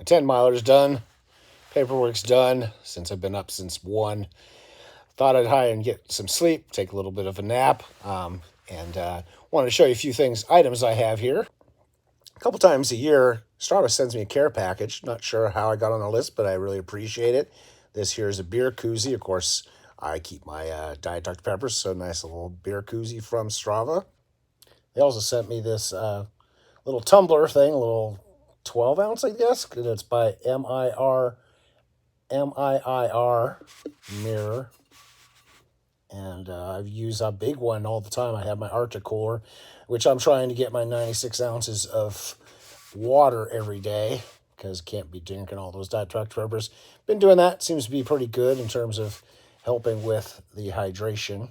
10 miler's done. Paperwork's done since I've been up since 1. Thought I'd hide and get some sleep, take a little bit of a nap, and wanted to show you a few items I have here. A couple times a year, Strava sends me a care package. Not sure how I got on the list, but I really appreciate it. This here is a beer koozie. Of course, I keep my Diet Dr. Peppers, so nice little beer koozie from Strava. They also sent me this little tumbler thing, a little 12 ounce, I guess. It's by MIIR Mirror. And I've used a big one all the time. I have my Arctic cooler, which I'm trying to get my 96 ounces of water every day because can't be drinking all those Diet Dr. Peppers. Been doing that. Seems to be pretty good in terms of helping with the hydration.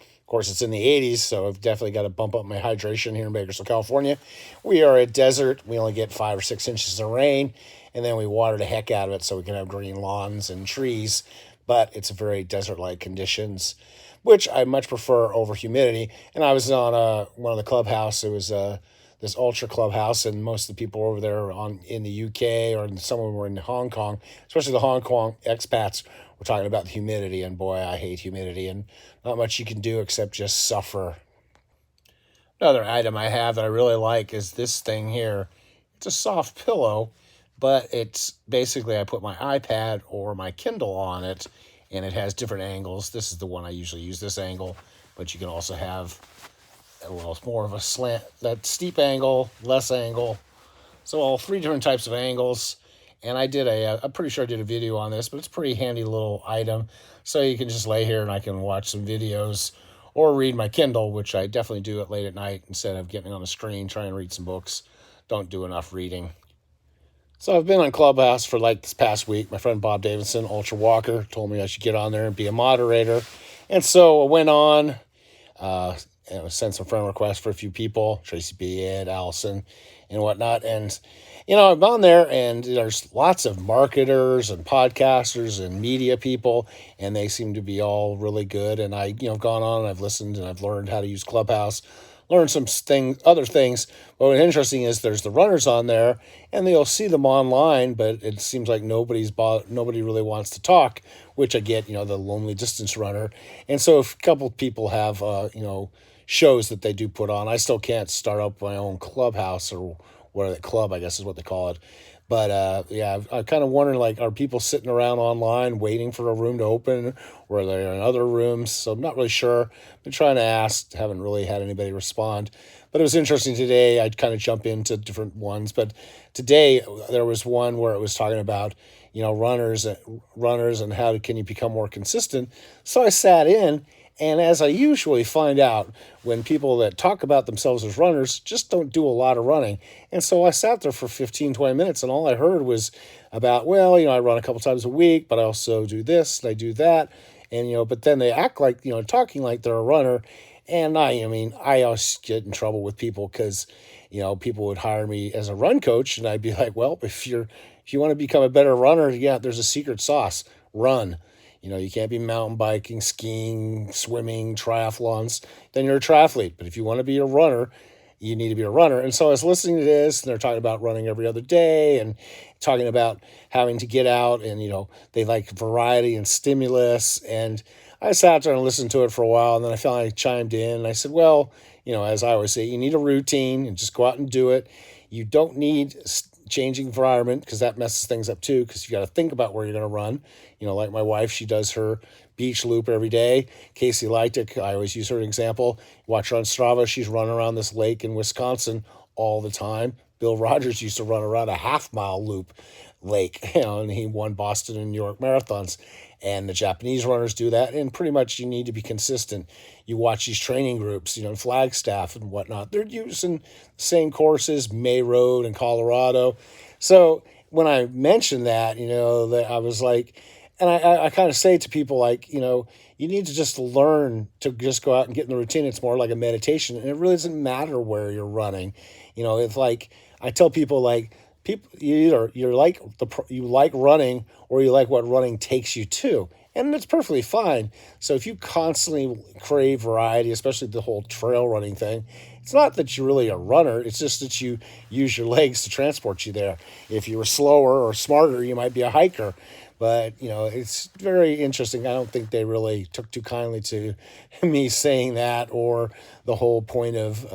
Of course, it's in the 80s, so I've definitely got to bump up my hydration here in Bakersfield, California. We are a desert. We only get 5 or 6 inches of rain, and then we water the heck out of it so we can have green lawns and trees. But it's very desert-like conditions, which I much prefer over humidity. And I was on one of the Clubhouse. It was this Ultra Clubhouse, and most of the people over there in the UK or some of them were in Hong Kong, especially the Hong Kong expats, were talking about the humidity. And boy, I hate humidity, and not much you can do except just suffer. Another item I have that I really like is this thing here. It's a soft pillow, but it's basically I put my iPad or my Kindle on it, and it has different angles. This is the one I usually use, this angle, but you can also have, well, it's more of a slant, that steep angle, less angle. So all 3 different types of angles. And I'm pretty sure I did a video on this, but it's a pretty handy little item. So you can just lay here and I can watch some videos or read my Kindle, which I definitely do it late at night instead of getting on the screen, trying to read some books. Don't do enough reading. So I've been on Clubhouse for like this past week. My friend Bob Davidson, Ultra Walker, told me I should get on there and be a moderator. And so I went on, and sent some friend requests for a few people, Tracy B. Ed, Allison, and whatnot. And, I'm on there, and there's lots of marketers and podcasters and media people, and they seem to be all really good. And I've gone on and I've listened and I've learned how to use Clubhouse, learned some other things. But what's interesting is there's the runners on there, and you'll see them online, but it seems like nobody really wants to talk, which I get, the lonely distance runner. And so if a couple people have, shows that they do put on, I still can't start up my own Clubhouse or whatever, club, I guess is what they call it. But I'm kind of wondering, are people sitting around online waiting for a room to open, or are they in other rooms? So I'm not really sure. Been trying to ask, haven't really had anybody respond. But it was interesting today. I'd kind of jump into different ones. But today there was one where it was talking about, runners and how can you become more consistent. So I sat in. And as I usually find out, when people that talk about themselves as runners just don't do a lot of running. And so I sat there for 15, 20 minutes, and all I heard was about, I run a couple times a week, but I also do this, and I do that. And, but then they act like, talking like they're a runner. And I always get in trouble with people because, people would hire me as a run coach, and I'd be like, well, if you want to become a better runner, there's a secret sauce, run. You can't be mountain biking, skiing, swimming, triathlons. Then you're a triathlete. But if you want to be a runner, you need to be a runner. And so I was listening to this, and they're talking about running every other day and talking about having to get out, and, they like variety and stimulus. And I sat there and listened to it for a while, and then I finally chimed in, and I said, well, as I always say, you need a routine and just go out and do it. You don't need changing environment because that messes things up too, because you got to think about where you're going to run. Like my wife, she does her beach loop every day. Casey Leitic, I always use her example. Watch her on Strava. She's running around this lake in Wisconsin all the time. Bill Rogers used to run around a half-mile loop lake, and he won Boston and New York marathons. And the Japanese runners do that, and pretty much you need to be consistent. You watch these training groups, Flagstaff and whatnot. They're using the same courses, May Road in Colorado. So when I mentioned that, that I was like, and I kind of say to people, you need to just learn to just go out and get in the routine. It's more like a meditation, and it really doesn't matter where you're running. It's like I tell people, people, you like running, or you like what running takes you to, and it's perfectly fine. So if you constantly crave variety, especially the whole trail running thing, it's not that you're really a runner. It's just that you use your legs to transport you there. If you were slower or smarter, you might be a hiker. But, it's very interesting. I don't think they really took too kindly to me saying that, or the whole point of,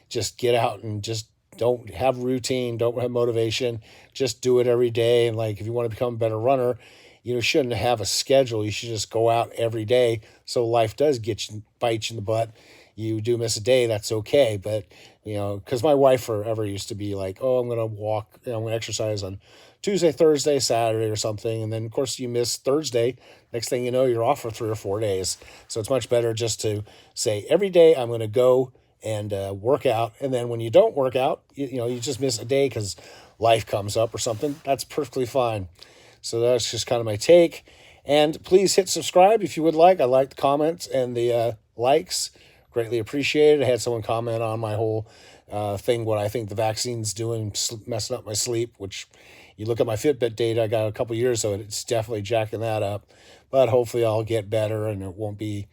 just get out and just don't have routine, don't have motivation, just do it every day. And like, if you want to become a better runner, you shouldn't have a schedule. You should just go out every day. So life does bite you in the butt. You do miss a day, that's okay. But, because my wife forever used to be like, oh, I'm going to walk, I'm going to exercise on Tuesday, Thursday, Saturday or something. And then, of course, you miss Thursday. Next thing you know, you're off for 3 or 4 days. So it's much better just to say every day I'm going to go and work out. And then when you don't work out, you just miss a day because life comes up or something. That's perfectly fine. So that's just kind of my take. And please hit subscribe if you would like. I like the comments and the likes. Greatly appreciated. I had someone comment on my whole thing, what I think the vaccine's doing, messing up my sleep, which you look at my Fitbit data, I got a couple years, so it's definitely jacking that up. But hopefully I'll get better and I'll be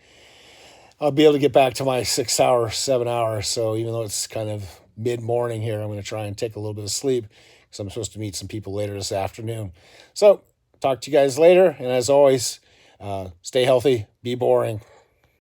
able to get back to my 6 hours, 7 hours. So even though it's kind of mid-morning here, I'm going to try and take a little bit of sleep because I'm supposed to meet some people later this afternoon. So talk to you guys later. And as always, stay healthy, be boring.